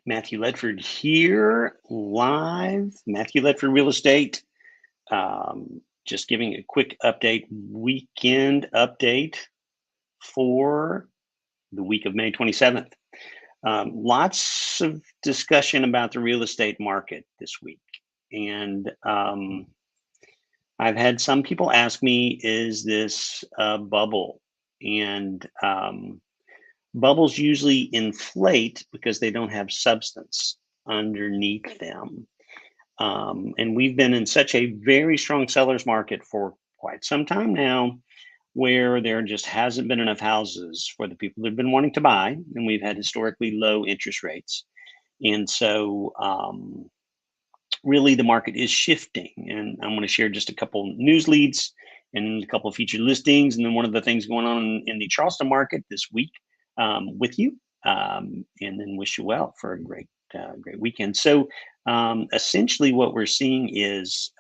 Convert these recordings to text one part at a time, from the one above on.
Matthew Ledford here, live. Matthew Ledford Real Estate. Just giving a quick weekend update for the week of May 27th. Lots of discussion about the real estate market this week. And I've had some people ask me, is this a bubble? And bubbles usually inflate because they don't have substance underneath them. And we've been in such a very strong seller's market for quite some time now, where there just hasn't been enough houses for the people that have been wanting to buy. And we've had historically low interest rates. And so really the market is shifting. And I'm going to share just a couple news leads and a couple of featured listings. And then one of the things going on in the Charleston market this week with you, and then wish you well for a great weekend. So essentially what we're seeing is,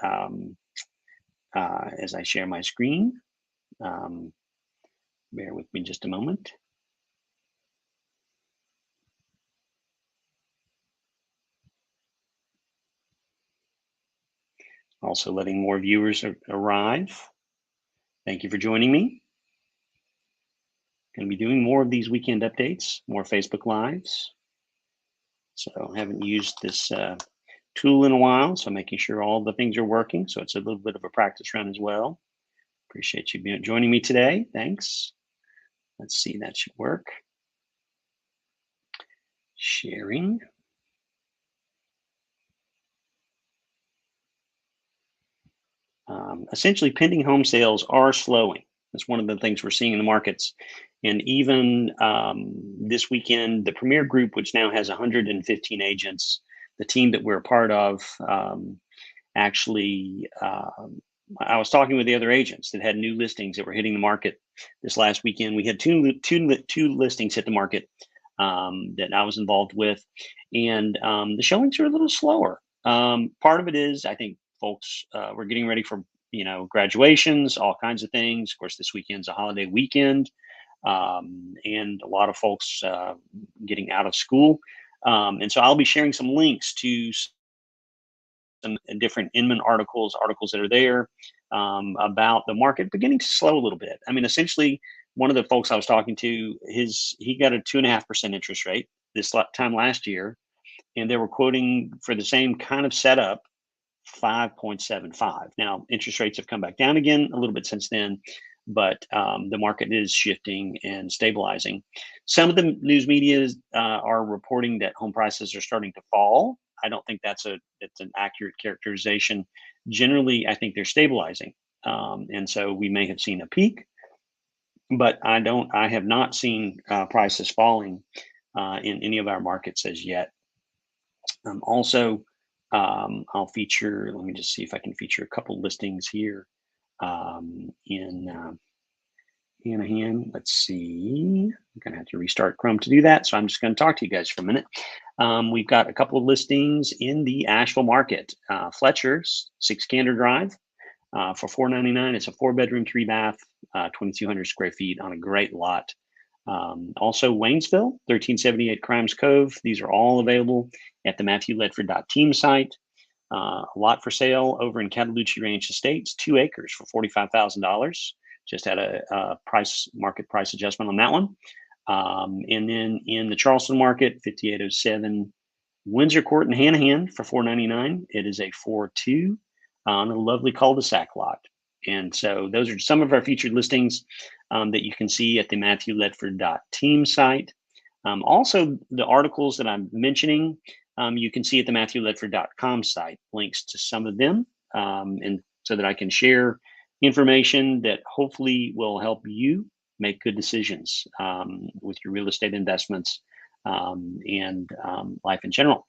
as I share my screen, bear with me just a moment. Also letting more viewers arrive. Thank you for joining me. Going to be doing more of these weekend updates, more Facebook Lives. So I haven't used this tool in a while, so making sure all the things are working. So it's a little bit of a practice run as well. Appreciate you joining me today. Thanks. Let's see, that should work. Sharing. Essentially, pending home sales are slowing. That's one of the things we're seeing in the markets. And even this weekend, the Premier Group, which now has 115 agents, the team that we're a part of, actually, I was talking with the other agents that had new listings that were hitting the market this last weekend. We had two listings hit the market that I was involved with, and the showings are a little slower. Part of it is, I think, folks were getting ready for graduations, all kinds of things. Of course, this weekend's a holiday weekend, and a lot of folks getting out of school. And so I'll be sharing some links to some different Inman articles that are there about the market beginning to slow a little bit. I mean, essentially, one of the folks I was talking to, he got a 2.5% interest rate this time last year, and they were quoting for the same kind of setup 5.75. Now, interest rates have come back down again a little bit since then, but the market is shifting and stabilizing. Some of the news media are reporting that home prices are starting to fall. I don't think it's an accurate characterization. Generally, I think they're stabilizing, and so we may have seen a peak, but I have not seen prices falling in any of our markets as yet. Also, I'll feature, let me just see if I can feature a couple listings here in Anaheim. Let's see, I'm gonna have to restart Chrome to do that. So I'm just gonna talk to you guys for a minute. We've got a couple of listings in the Asheville market. Fletcher's 6 Candor Drive for $499. It's a 4-bedroom, 3-bath, 2,200 square feet on a great lot. Also Waynesville, 1378 Crimes Cove. These are all available at the MatthewLedford.team site. A lot for sale over in Cataloochee Ranch Estates, 2 acres for $45,000. Just had a market price adjustment on that one. And then in the Charleston market, 5807 Windsor Court in Hanahan for $499. It is a 4-2 on a lovely cul-de-sac lot. And so those are some of our featured listings that you can see at the MatthewLedford.team site. Also, the articles that I'm mentioning, you can see at the MatthewLedford.com site, links to some of them, and so that I can share information that hopefully will help you make good decisions with your real estate investments and life in general.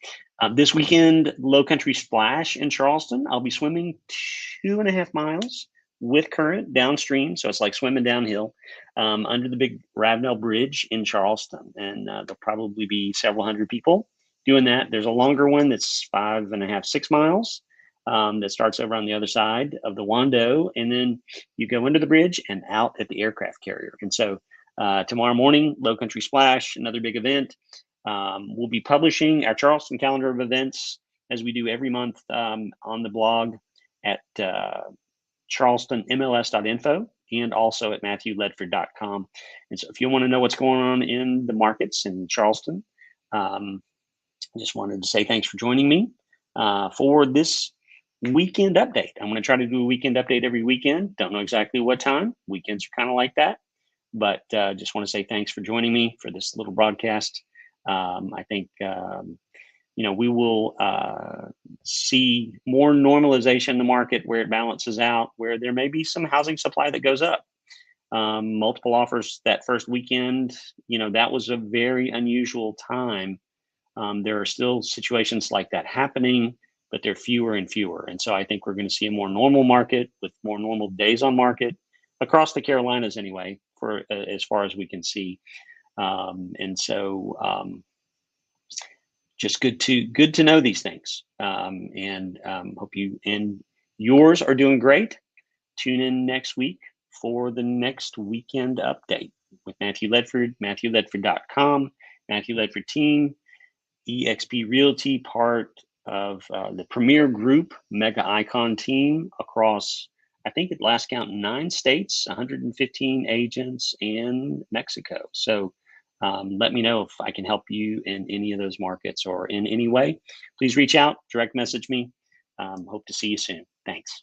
This weekend, Low Country Splash in Charleston. I'll be swimming 2.5 miles with current downstream, so it's like swimming downhill under the big Ravenel Bridge in Charleston, and there'll probably be several hundred people doing that. There's a longer one that's 5.5, 6 miles that starts over on the other side of the Wando, and then you go into the bridge and out at the aircraft carrier. And so tomorrow morning, Low Country Splash, another big event. We'll be publishing our Charleston calendar of events as we do every month on the blog at charlestonmls.info and also at matthewledford.com. And so if you want to know what's going on in the markets in Charleston, just wanted to say thanks for joining me for this weekend update. I'm going to try to do a weekend update every weekend. Don't know exactly what time. Weekends are kind of like that. But just want to say thanks for joining me for this little broadcast. I think, we will see more normalization in the market where it balances out, where there may be some housing supply that goes up. Multiple offers that first weekend, that was a very unusual time. There are still situations like that happening, but they're fewer and fewer. And so I think we're going to see a more normal market with more normal days on market across the Carolinas anyway, for as far as we can see. Just good to know these things. Hope you and yours are doing great. Tune in next week for the next weekend update with Matthew Ledford, MatthewLedford.com, Matthew Ledford team, eXp Realty, part of the Premier Group Mega Icon team across, I think at last count, 9 states, 115 agents, and Mexico. So let me know if I can help you in any of those markets or in any way. Please reach out, direct message me. Hope to see you soon. Thanks.